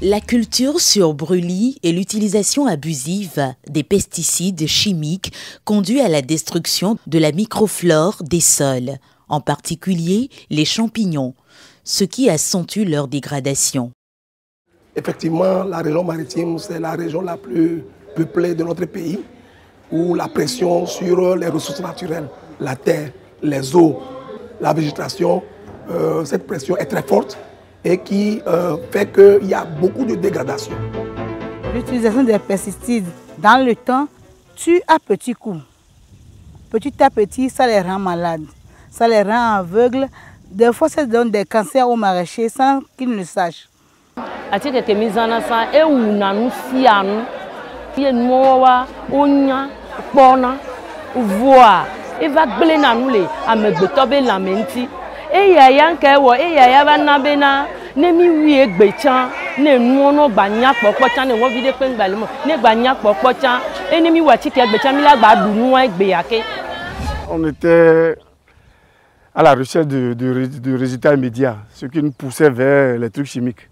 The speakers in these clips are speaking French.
La culture sur brûlis et l'utilisation abusive des pesticides chimiques conduit à la destruction de la microflore des sols, en particulier les champignons, ce qui accentue leur dégradation. Effectivement, la région maritime, c'est la région la plus peuplée de notre pays, où la pression sur les ressources naturelles, la terre, les eaux, la végétation, cette pression est très forte et qui fait qu'il y a beaucoup de dégradation. L'utilisation des pesticides dans le temps tue à petits coups. Petit à petit, ça les rend malades, ça les rend aveugles. Des fois, ça donne des cancers aux maraîchers sans qu'ils ne le sachent. On était à la recherche de résultats immédiats, ce qui nous poussait vers les trucs chimiques.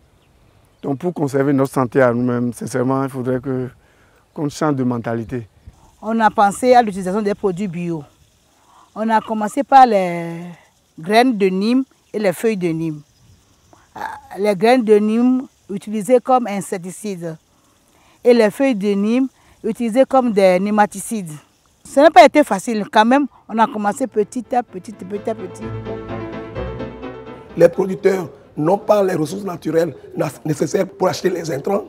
Donc pour conserver notre santé à nous-mêmes, sincèrement, il faudrait qu'on change de mentalité. On a pensé à l'utilisation des produits bio. On a commencé par les graines de Nîmes et les feuilles de Nîmes. Les graines de Nîmes utilisées comme insecticides et les feuilles de Nîmes utilisées comme des nématicides. Ce n'a pas été facile quand même, on a commencé petit à petit. Les producteurs n'ont pas les ressources naturelles nécessaires pour acheter les intrants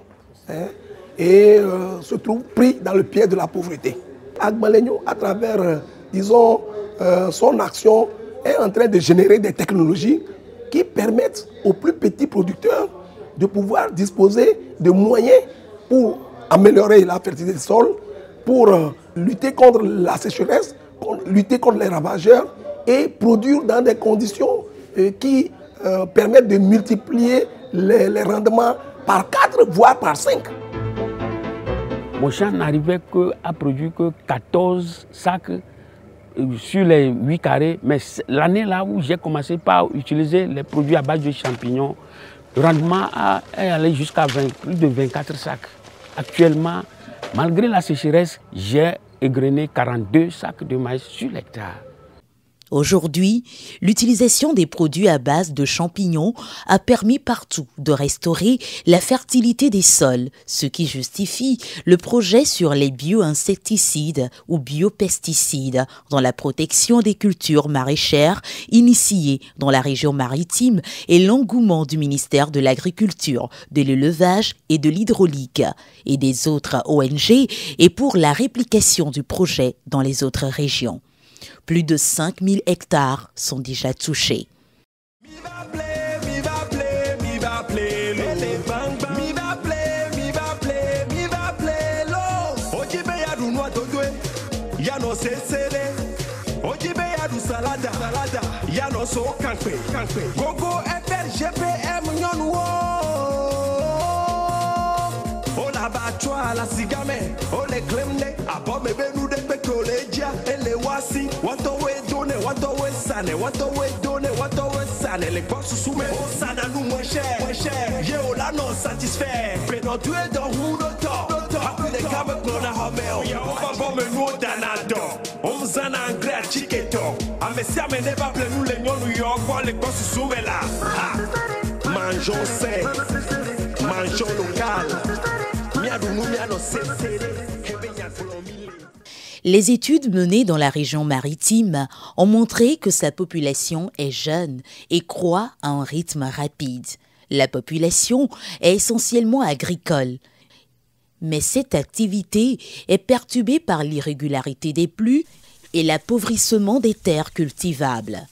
et se trouvent pris dans le piège de la pauvreté. Agbalegno, à travers, disons, son action, est en train de générer des technologies qui permettent aux plus petits producteurs de pouvoir disposer de moyens pour améliorer la fertilité des sols, pour lutter contre la sécheresse, lutter contre les ravageurs et produire dans des conditions qui permettent de multiplier les rendements par 4 voire par 5. Mon champ n'arrivait qu'à produire que 14 sacs sur les 8 carrés, mais l'année là où j'ai commencé par utiliser les produits à base de champignons, le rendement est allé jusqu'à plus de 24 sacs. Actuellement, malgré la sécheresse, j'ai égrené 42 sacs de maïs sur l'hectare. Aujourd'hui, l'utilisation des produits à base de champignons a permis partout de restaurer la fertilité des sols, ce qui justifie le projet sur les bio-insecticides ou biopesticides dans la protection des cultures maraîchères initié dans la région maritime et l'engouement du ministère de l'Agriculture, de l'Élevage et de l'Hydraulique et des autres ONG et pour la réplication du projet dans les autres régions. Plus de 5000 hectares sont déjà touchés. Les boss soumet, oh ça n'a nous moins cher, yo là non satisfait, pénant tu es dans où d'autant, après les gammes qu'on a homé, on va bon me nous danado, on s'en a engrais à chiqueto, à me si à me pas plein nous les nous York, les boss soumet là, mangeons sain, mangeons local, miadou nous miano c'est. Les études menées dans la région maritime ont montré que sa population est jeune et croît à un rythme rapide. La population est essentiellement agricole. Mais cette activité est perturbée par l'irrégularité des pluies et l'appauvrissement des terres cultivables.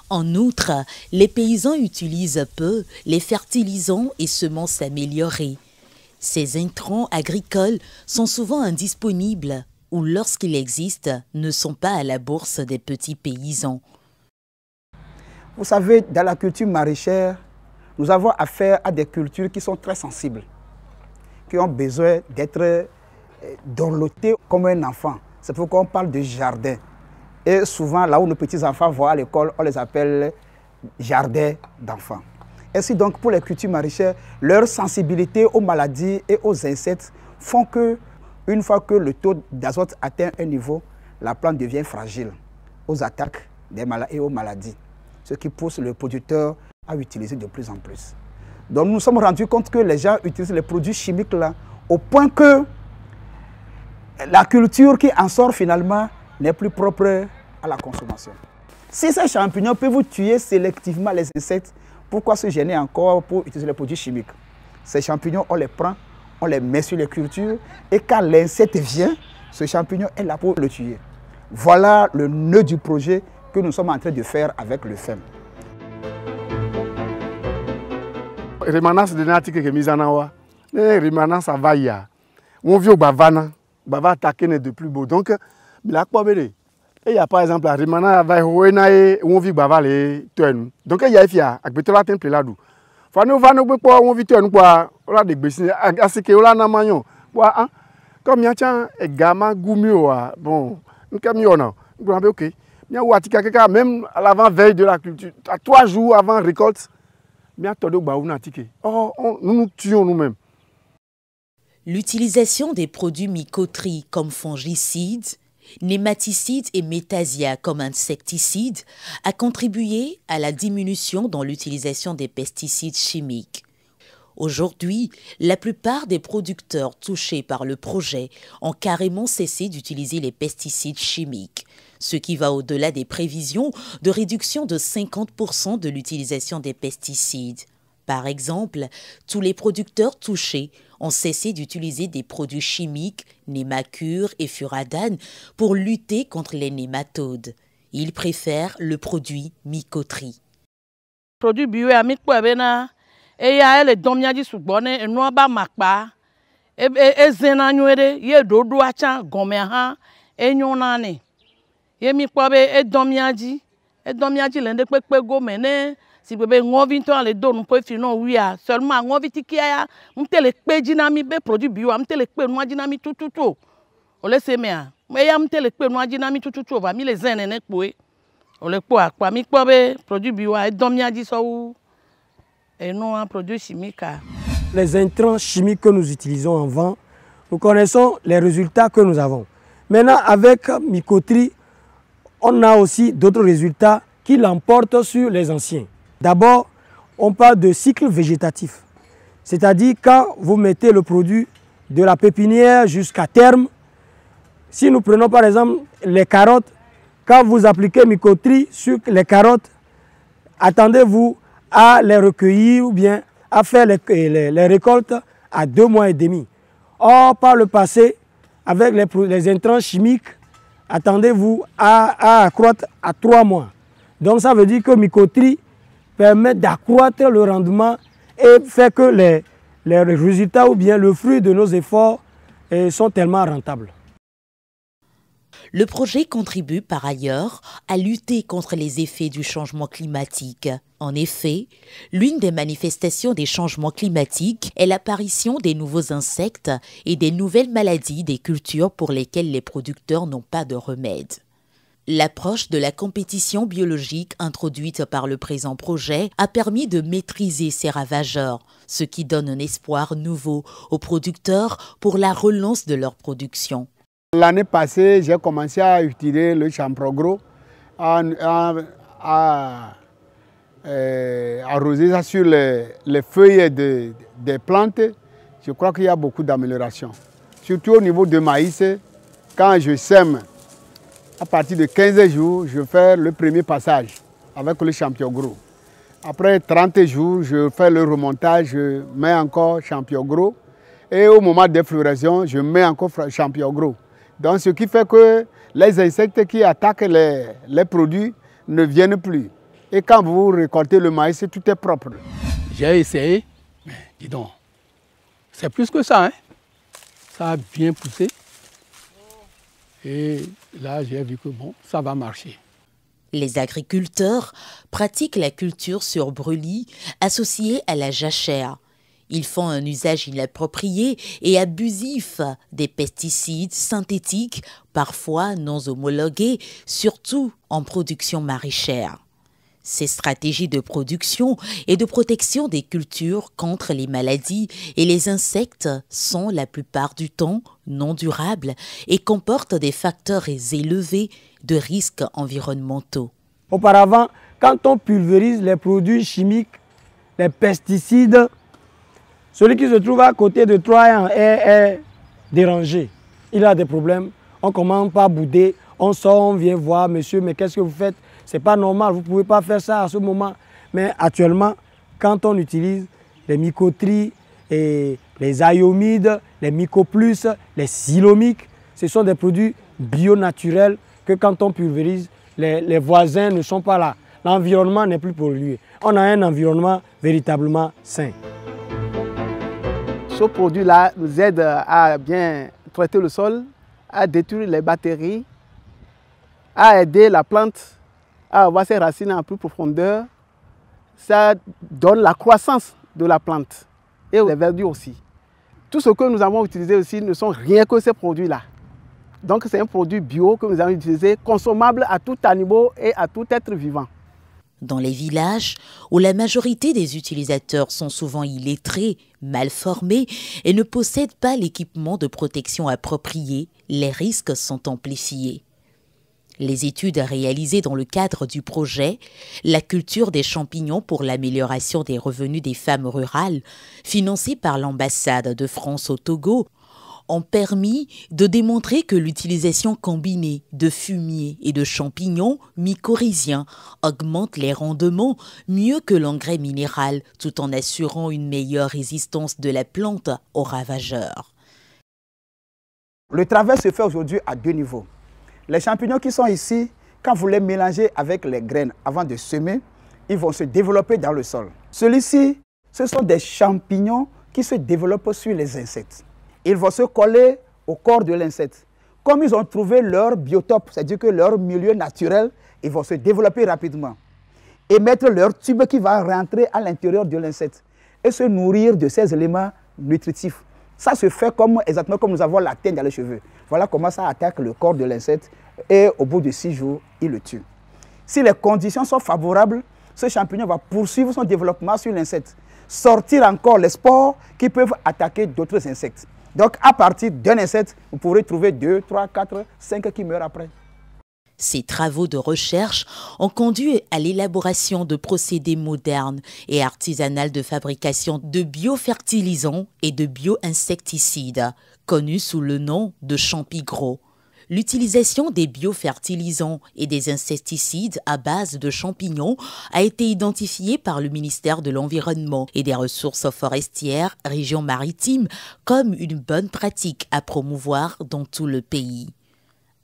En outre, les paysans utilisent peu les fertilisants et semences améliorées. Ces intrants agricoles sont souvent indisponibles ou lorsqu'ils existent, ne sont pas à la bourse des petits paysans. Vous savez, dans la culture maraîchère, nous avons affaire à des cultures qui sont très sensibles, qui ont besoin d'être dorlotées comme un enfant. C'est pourquoi on parle de jardin. Et souvent, là où nos petits-enfants vont à l'école, on les appelle jardins d'enfants. Ainsi donc, pour les cultures maraîchères, leur sensibilité aux maladies et aux insectes font que, une fois que le taux d'azote atteint un niveau, la plante devient fragile aux attaques des maladies et aux maladies, ce qui pousse le producteur à utiliser de plus en plus. Donc nous nous sommes rendus compte que les gens utilisent les produits chimiques là, au point que la culture qui en sort finalement n'est plus propre à la consommation. Si ces champignons peuvent vous tuer sélectivement les insectes, pourquoi se gêner encore pour utiliser les produits chimiques? Ces champignons, on les prend, on les met sur les cultures, et quand l'insecte vient, ce champignon est là pour le tuer. Voilà le nœud du projet que nous sommes en train de faire avec le FEM. Remanence de natique que mise en œuvre, remanence à Vaïa. On vit au Bavana, Bava attaquer de plus beau. Donc, la poubelle. Et il y a par exemple la remanence à Vaïa, on vit Bavale, donc il y a Fia, avec Betola Temple là d'où. Fano Vano, on vit quoi, on a des bessines, à ce que on a un magnon. Comme il y a un gamin goumio, bon, un camion, ok. Même à l'avant-veille de la culture, à 3 jours avant récolte, nous nous tuons nous-mêmes. L'utilisation des produits mycotories comme fongicides, nématicides et métasias comme insecticides a contribué à la diminution dans l'utilisation des pesticides chimiques. Aujourd'hui, la plupart des producteurs touchés par le projet ont carrément cessé d'utiliser les pesticides chimiques, ce qui va au-delà des prévisions de réduction de 50% de l'utilisation des pesticides. Par exemple, tous les producteurs touchés ont cessé d'utiliser des produits chimiques, Némacure et Furadane, pour lutter contre les nématodes. Ils préfèrent le produit mycotorie. Produit bio et ya ele domyaji sugbone enu ba makpa e zena nyuede ye dodo acha gome ha enyona ni ye mi po be e domyaji lende pepe go mene si bebe ngovi to ale do nu po fi no wia seulement ngovi tikia ya mtele pe jinami be produit bio mtele pe nu ajinami tututu o le se me a me ya mtele pe nu ajinami tututu va mi le zene ne poe o le po akpa mi po be produit bio e domyaji so et non un produit chimique. Les intrants chimiques que nous utilisons en vent, nous connaissons les résultats que nous avons. Maintenant, avec mycotorie, on a aussi d'autres résultats qui l'emportent sur les anciens. D'abord, on parle de cycle végétatif. C'est-à-dire quand vous mettez le produit de la pépinière jusqu'à terme, si nous prenons par exemple les carottes, quand vous appliquez mycotorie sur les carottes, attendez-vous à les recueillir ou bien à faire les récoltes à 2 mois et demi. Or, par le passé, avec les intrants chimiques, attendez-vous à accroître à 3 mois. Donc ça veut dire que mycotorie permet d'accroître le rendement et fait que les résultats ou bien le fruit de nos efforts sont tellement rentables. Le projet contribue par ailleurs à lutter contre les effets du changement climatique. En effet, l'une des manifestations des changements climatiques est l'apparition des nouveaux insectes et des nouvelles maladies des cultures pour lesquelles les producteurs n'ont pas de remède. L'approche de la compétition biologique introduite par le présent projet a permis de maîtriser ces ravageurs, ce qui donne un espoir nouveau aux producteurs pour la relance de leur production. L'année passée, j'ai commencé à utiliser le Champrogro, à arroser ça sur les feuilles des plantes. Je crois qu'il y a beaucoup d'améliorations. Surtout au niveau de maïs, quand je sème, à partir de 15 jours, je fais le premier passage avec le Champion Gros. Après 30 jours, je fais le remontage, je mets encore Champion Gros. Et au moment des floraisons, je mets encore Champion Gros. Donc, ce qui fait que les insectes qui attaquent les produits ne viennent plus. Et quand vous récoltez le maïs, tout est propre. J'ai essayé, mais dis donc, c'est plus que ça. Hein? Ça a bien poussé. Et là, j'ai vu que bon, ça va marcher. Les agriculteurs pratiquent la culture sur brûlis associée à la jachère. Ils font un usage inapproprié et abusif des pesticides synthétiques, parfois non homologués, surtout en production maraîchère. Ces stratégies de production et de protection des cultures contre les maladies et les insectes sont la plupart du temps non durables et comportent des facteurs élevés de risques environnementaux. Auparavant, quand on pulvérise les produits chimiques, les pesticides, celui qui se trouve à côté de toi est dérangé. Il a des problèmes, on commence par bouder, on sort, on vient voir, monsieur, mais qu'est-ce que vous faites? C'est pas normal, vous ne pouvez pas faire ça à ce moment. Mais actuellement, quand on utilise les mycoteries, et les ayomides, les mycoplus, les silomiques, ce sont des produits bio-naturels que quand on pulvérise, les voisins ne sont pas là. L'environnement n'est plus pollué. On a un environnement véritablement sain. Ce produit-là nous aide à bien traiter le sol, à détruire les bactéries, à aider la plante à avoir ses racines en plus profondeur. Ça donne la croissance de la plante et les verdures aussi. Tout ce que nous avons utilisé aussi ne sont rien que ces produits-là. Donc c'est un produit bio que nous avons utilisé, consommable à tout animal et à tout être vivant. Dans les villages, où la majorité des utilisateurs sont souvent illettrés, mal formés et ne possèdent pas l'équipement de protection approprié, les risques sont amplifiés. Les études réalisées dans le cadre du projet « La culture des champignons pour l'amélioration des revenus des femmes rurales » financé par l'ambassade de France au Togo ont permis de démontrer que l'utilisation combinée de fumier et de champignons mycorhiziens augmente les rendements mieux que l'engrais minéral tout en assurant une meilleure résistance de la plante aux ravageurs. Le travail se fait aujourd'hui à deux niveaux. Les champignons qui sont ici, quand vous les mélangez avec les graines avant de semer, ils vont se développer dans le sol. Celui-ci, ce sont des champignons qui se développent sur les insectes. Ils vont se coller au corps de l'insecte. Comme ils ont trouvé leur biotope, c'est-à-dire que leur milieu naturel, ils vont se développer rapidement. Et mettre leur tube qui va rentrer à l'intérieur de l'insecte et se nourrir de ces éléments nutritifs. Ça se fait exactement comme nous avons la teigne dans les cheveux. Voilà comment ça attaque le corps de l'insecte et au bout de 6 jours, il le tue. Si les conditions sont favorables, ce champignon va poursuivre son développement sur l'insecte, sortir encore les spores qui peuvent attaquer d'autres insectes. Donc à partir d'un insecte, vous pourrez trouver 2, 3, 4, 5 qui meurent après. Ces travaux de recherche ont conduit à l'élaboration de procédés modernes et artisanaux de fabrication de biofertilisants et de bioinsecticides, connus sous le nom de Champigro. L'utilisation des biofertilisants et des insecticides à base de champignons a été identifiée par le ministère de l'Environnement et des Ressources forestières, région maritime, comme une bonne pratique à promouvoir dans tout le pays.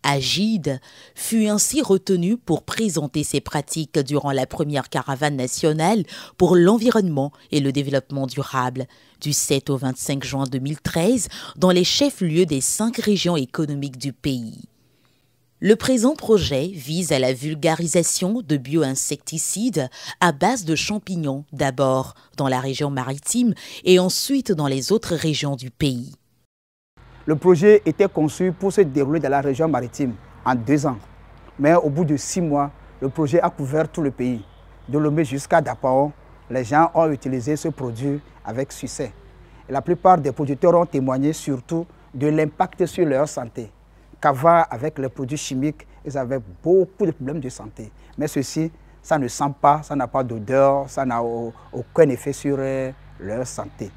Agide fut ainsi retenu pour présenter ses pratiques durant la première caravane nationale pour l'environnement et le développement durable du 7 au 25 juin 2013 dans les chefs-lieux des 5 régions économiques du pays. Le présent projet vise à la vulgarisation de bioinsecticides à base de champignons d'abord dans la région maritime et ensuite dans les autres régions du pays. Le projet était conçu pour se dérouler dans la région maritime en 2 ans. Mais au bout de 6 mois, le projet a couvert tout le pays. De Lomé jusqu'à Dapao, les gens ont utilisé ce produit avec succès. Et la plupart des producteurs ont témoigné surtout de l'impact sur leur santé. Qu'avant, avec les produits chimiques, ils avaient beaucoup de problèmes de santé. Mais ceci, ça ne sent pas, ça n'a pas d'odeur, ça n'a aucun effet sur leur santé.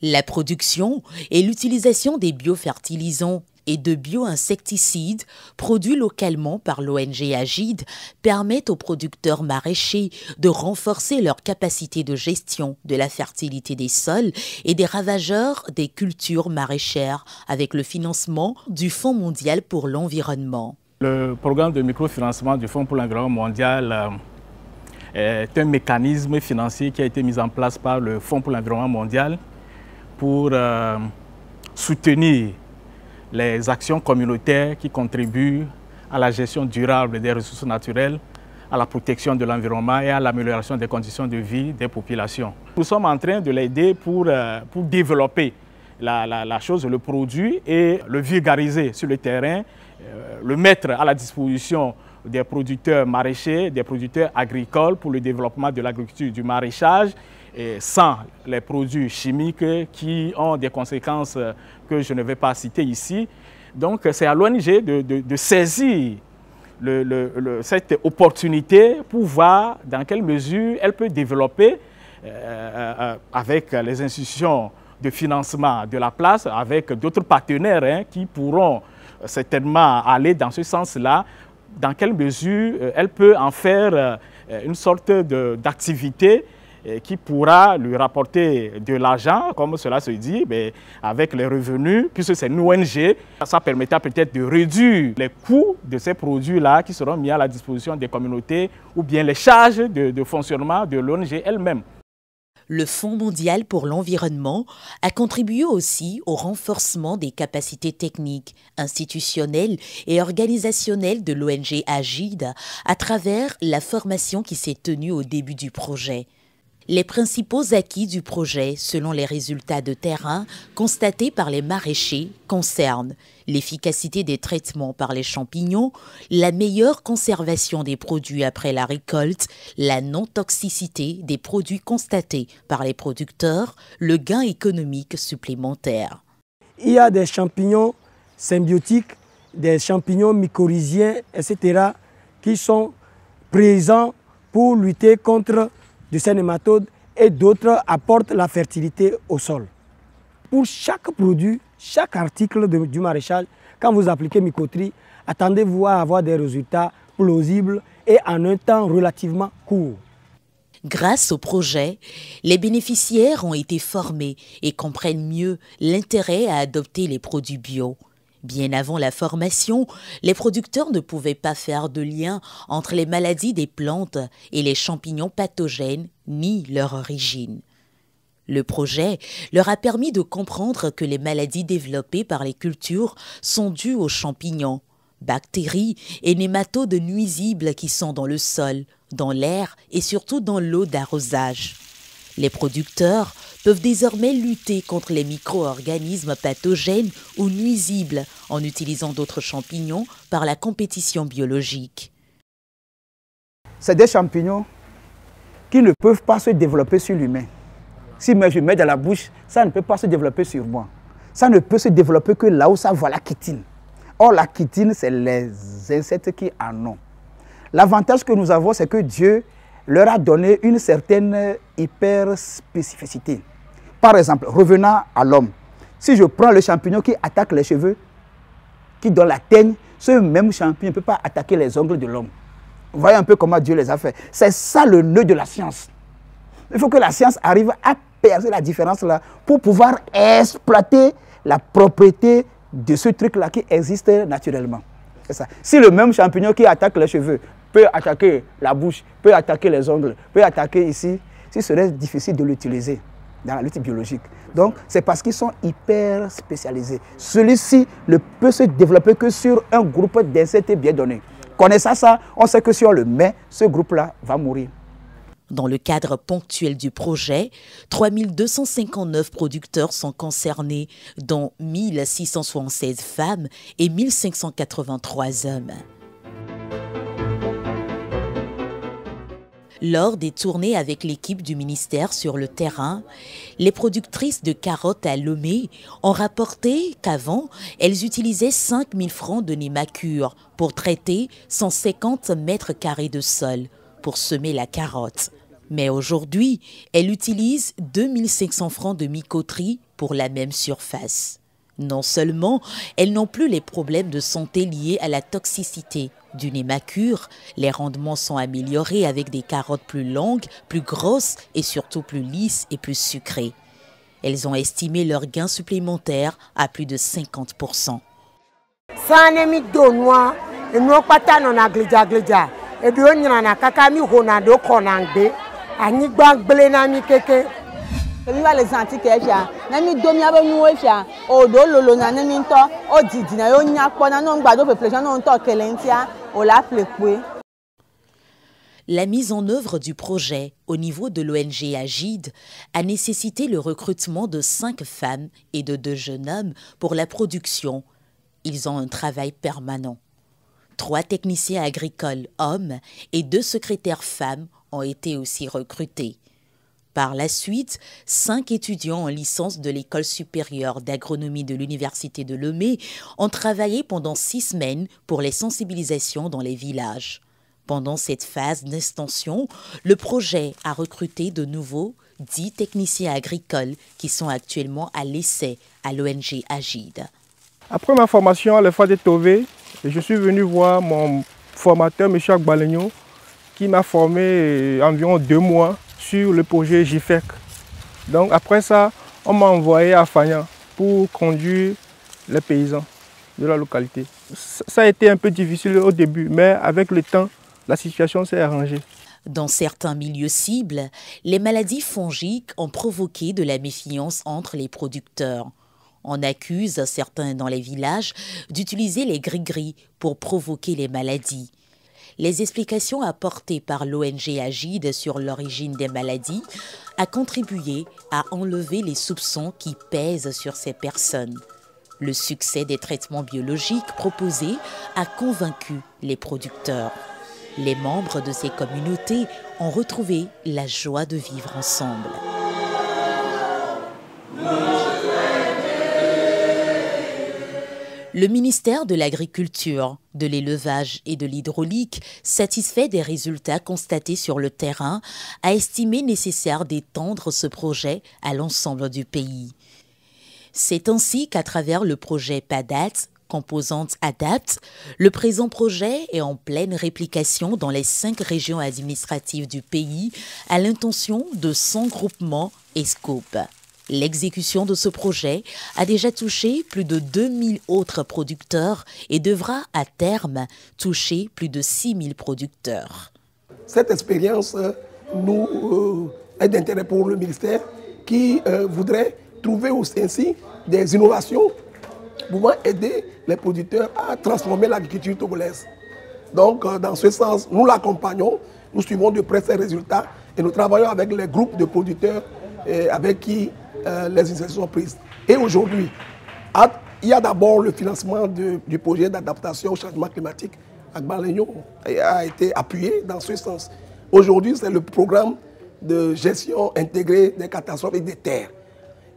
La production et l'utilisation des biofertilisants et de bioinsecticides produits localement par l'ONG Agide permettent aux producteurs maraîchers de renforcer leur capacité de gestion de la fertilité des sols et des ravageurs des cultures maraîchères avec le financement du Fonds mondial pour l'environnement. Le programme de microfinancement du Fonds pour l'environnement mondial est un mécanisme financier qui a été mis en place par le Fonds pour l'environnement mondial pour soutenir les actions communautaires qui contribuent à la gestion durable des ressources naturelles, à la protection de l'environnement et à l'amélioration des conditions de vie des populations. Nous sommes en train de l'aider pour développer la chose, le produit et le vulgariser sur le terrain, le mettre à la disposition des producteurs maraîchers, des producteurs agricoles pour le développement de l'agriculture, du maraîchage, et sans les produits chimiques qui ont des conséquences que je ne vais pas citer ici. Donc c'est à l'ONG de saisir cette opportunité pour voir dans quelle mesure elle peut développer avec les institutions de financement de la place, avec d'autres partenaires qui pourront certainement aller dans ce sens-là, dans quelle mesure elle peut en faire une sorte d'activité qui pourra lui rapporter de l'argent, comme cela se dit, mais avec les revenus, puisque c'est une ONG, ça permettra peut-être de réduire les coûts de ces produits-là qui seront mis à la disposition des communautés ou bien les charges de fonctionnement de l'ONG elle-même. Le Fonds mondial pour l'environnement a contribué aussi au renforcement des capacités techniques, institutionnelles et organisationnelles de l'ONG AGID à travers la formation qui s'est tenue au début du projet. Les principaux acquis du projet, selon les résultats de terrain constatés par les maraîchers, concernent l'efficacité des traitements par les champignons, la meilleure conservation des produits après la récolte, la non-toxicité des produits constatés par les producteurs, le gain économique supplémentaire. Il y a des champignons symbiotiques, des champignons mycorhiziens, etc., qui sont présents pour lutter contre ces nématodes et d'autres apportent la fertilité au sol. Pour chaque produit, chaque article du maraîchage, quand vous appliquez Mycotree, attendez-vous à avoir des résultats plausibles et en un temps relativement court. Grâce au projet, les bénéficiaires ont été formés et comprennent mieux l'intérêt à adopter les produits bio. Bien avant la formation, les producteurs ne pouvaient pas faire de lien entre les maladies des plantes et les champignons pathogènes, ni leur origine. Le projet leur a permis de comprendre que les maladies développées par les cultures sont dues aux champignons, bactéries et nématodes nuisibles qui sont dans le sol, dans l'air et surtout dans l'eau d'arrosage. Les producteurs peuvent désormais lutter contre les micro-organismes pathogènes ou nuisibles en utilisant d'autres champignons par la compétition biologique. C'est des champignons qui ne peuvent pas se développer sur l'humain. Si je mets dans la bouche, ça ne peut pas se développer sur moi. Ça ne peut se développer que là où ça voit la chitine. Or, la chitine, c'est les insectes qui en ont. L'avantage que nous avons, c'est que Dieu leur a donné une certaine hyperspécificité. Par exemple, revenant à l'homme, si je prends le champignon qui attaque les cheveux, qui donne la teigne, ce même champignon ne peut pas attaquer les ongles de l'homme. Vous voyez un peu comment Dieu les a fait. C'est ça le nœud de la science. Il faut que la science arrive à percer la différence là pour pouvoir exploiter la propriété de ce truc-là qui existe naturellement. C'est ça. Si le même champignon qui attaque les cheveux peut attaquer la bouche, peut attaquer les ongles, peut attaquer ici, ce serait difficile de l'utiliser dans la lutte biologique. Donc, c'est parce qu'ils sont hyper spécialisés. Celui-ci ne peut se développer que sur un groupe d'insectes bien donné. Connaissant ça, on sait que si on le met, ce groupe-là va mourir. Dans le cadre ponctuel du projet, 3259 producteurs sont concernés, dont 1676 femmes et 1583 hommes. Lors des tournées avec l'équipe du ministère sur le terrain, les productrices de carottes à Lomé ont rapporté qu'avant, elles utilisaient 5 000 francs de Némacure pour traiter 150 mètres carrés de sol pour semer la carotte. Mais aujourd'hui, elles utilisent 2 500 francs de Mycotree pour la même surface. Non seulement, elles n'ont plus les problèmes de santé liés à la toxicité du Némacure, les rendements sont améliorés avec des carottes plus longues, plus grosses et surtout plus lisses et plus sucrées. Elles ont estimé leur gain supplémentaire à plus de 50%. La mise en œuvre du projet au niveau de l'ONG AGID a nécessité le recrutement de 5 femmes et de 2 jeunes hommes pour la production. Ils ont un travail permanent. 3 techniciens agricoles hommes et 2 secrétaires femmes ont été aussi recrutés. Par la suite, 5 étudiants en licence de l'École supérieure d'agronomie de l'Université de Lomé ont travaillé pendant 6 semaines pour les sensibilisations dans les villages. Pendant cette phase d'extension, le projet a recruté de nouveau 10 techniciens agricoles qui sont actuellement à l'essai à l'ONG Agide. Après ma formation à l'EFA de Tové, je suis venu voir mon formateur, M. Agbalegno, qui m'a formé environ 2 mois sur le projet GIFEC. Donc après ça, on m'a envoyé à Fagnan pour conduire les paysans de la localité. Ça a été un peu difficile au début, mais avec le temps, la situation s'est arrangée. Dans certains milieux cibles, les maladies fongiques ont provoqué de la méfiance entre les producteurs. On accuse certains dans les villages d'utiliser les gris-gris pour provoquer les maladies. Les explications apportées par l'ONG Agide sur l'origine des maladies a contribué à enlever les soupçons qui pèsent sur ces personnes. Le succès des traitements biologiques proposés a convaincu les producteurs. Les membres de ces communautés ont retrouvé la joie de vivre ensemble. Le ministère de l'Agriculture, de l'Élevage et de l'Hydraulique, satisfait des résultats constatés sur le terrain, a estimé nécessaire d'étendre ce projet à l'ensemble du pays. C'est ainsi qu'à travers le projet PADAT, composante ADAPT, le présent projet est en pleine réplication dans les 5 régions administratives du pays à l'intention de 100 groupements et scopes. L'exécution de ce projet a déjà touché plus de 2000 autres producteurs et devra à terme toucher plus de 6000 producteurs. Cette expérience est d'intérêt pour le ministère qui voudrait trouver ainsi des innovations pouvant aider les producteurs à transformer l'agriculture togolaise. Donc, dans ce sens, nous l'accompagnons, nous suivons de près ces résultats et nous travaillons avec les groupes de producteurs avec qui les initiatives sont prises. Et aujourd'hui, il y a d'abord le financement du projet d'adaptation au changement climatique. Agbalegno a été appuyé dans ce sens. Aujourd'hui, c'est le programme de gestion intégrée des catastrophes et des terres.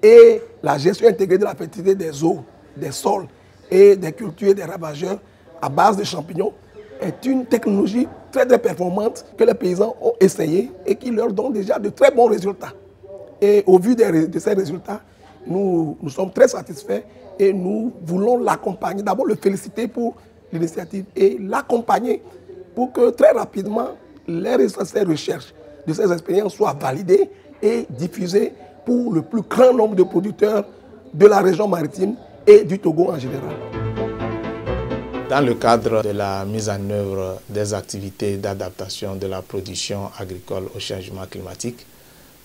Et la gestion intégrée de la fertilité des eaux, des sols et des cultures et des ravageurs à base de champignons est une technologie très performante que les paysans ont essayé et qui leur donne déjà de très bons résultats. Et au vu de ces résultats, nous sommes très satisfaits et nous voulons l'accompagner. D'abord, le féliciter pour l'initiative et l'accompagner pour que très rapidement, les résultats de ces recherches, de ces expériences soient validés et diffusés pour le plus grand nombre de producteurs de la région maritime et du Togo en général. Dans le cadre de la mise en œuvre des activités d'adaptation de la production agricole au changement climatique,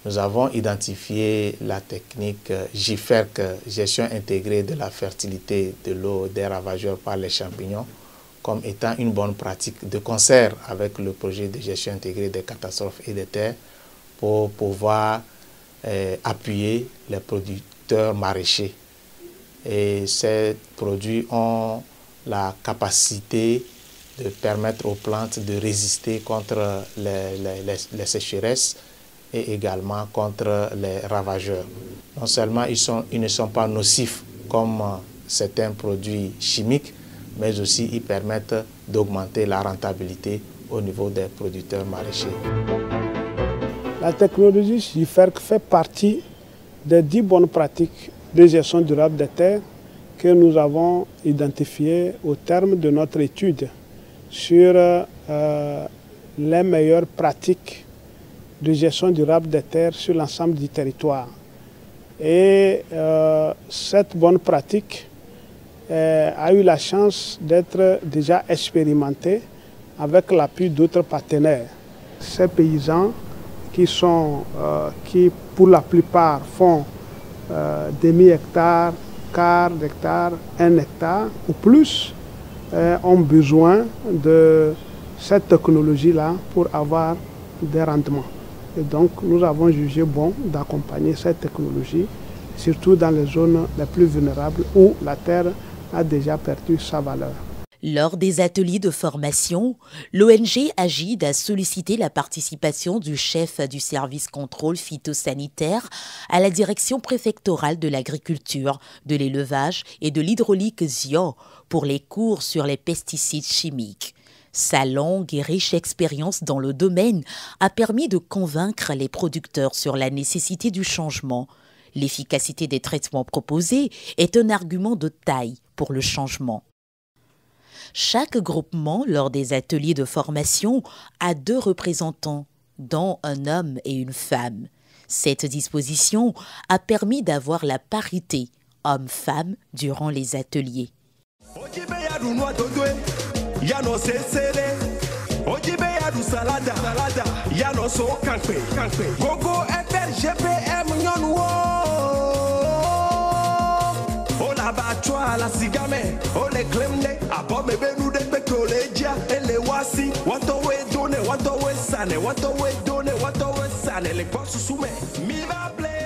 nous avons identifié la technique GIFEC, gestion intégrée de la fertilité de l'eau des ravageurs par les champignons, comme étant une bonne pratique de concert avec le projet de gestion intégrée des catastrophes et des terres pour pouvoir appuyer les producteurs maraîchers. Et ces produits ont la capacité de permettre aux plantes de résister contre les sécheresses et également contre les ravageurs. Non seulement ils ne sont pas nocifs comme certains produits chimiques, mais aussi ils permettent d'augmenter la rentabilité au niveau des producteurs maraîchers. La technologie GIFEC fait partie des 10 bonnes pratiques de gestion durable des terres que nous avons identifiées au terme de notre étude sur les meilleures pratiques de gestion durable des terres sur l'ensemble du territoire. Et cette bonne pratique a eu la chance d'être déjà expérimentée avec l'appui d'autres partenaires. Ces paysans qui pour la plupart font demi-hectare, quart d'hectare, 1 hectare ou plus, ont besoin de cette technologie-là pour avoir des rendements. Et donc, nous avons jugé bon d'accompagner cette technologie, surtout dans les zones les plus vulnérables où la terre a déjà perdu sa valeur. Lors des ateliers de formation, l'ONG Agide a sollicité la participation du chef du service contrôle phytosanitaire à la direction préfectorale de l'agriculture, de l'élevage et de l'hydraulique ZIO pour les cours sur les pesticides chimiques. Sa longue et riche expérience dans le domaine a permis de convaincre les producteurs sur la nécessité du changement. L'efficacité des traitements proposés est un argument de taille pour le changement. Chaque groupement, lors des ateliers de formation, a 2 représentants, dont un homme et une femme. Cette disposition a permis d'avoir la parité homme-femme durant les ateliers. La cigame, oh les clemne, abo me benu de pecolegia, ele wasi, what we done, what we sane, what we done, what we sane, les boss soumet, mi va play.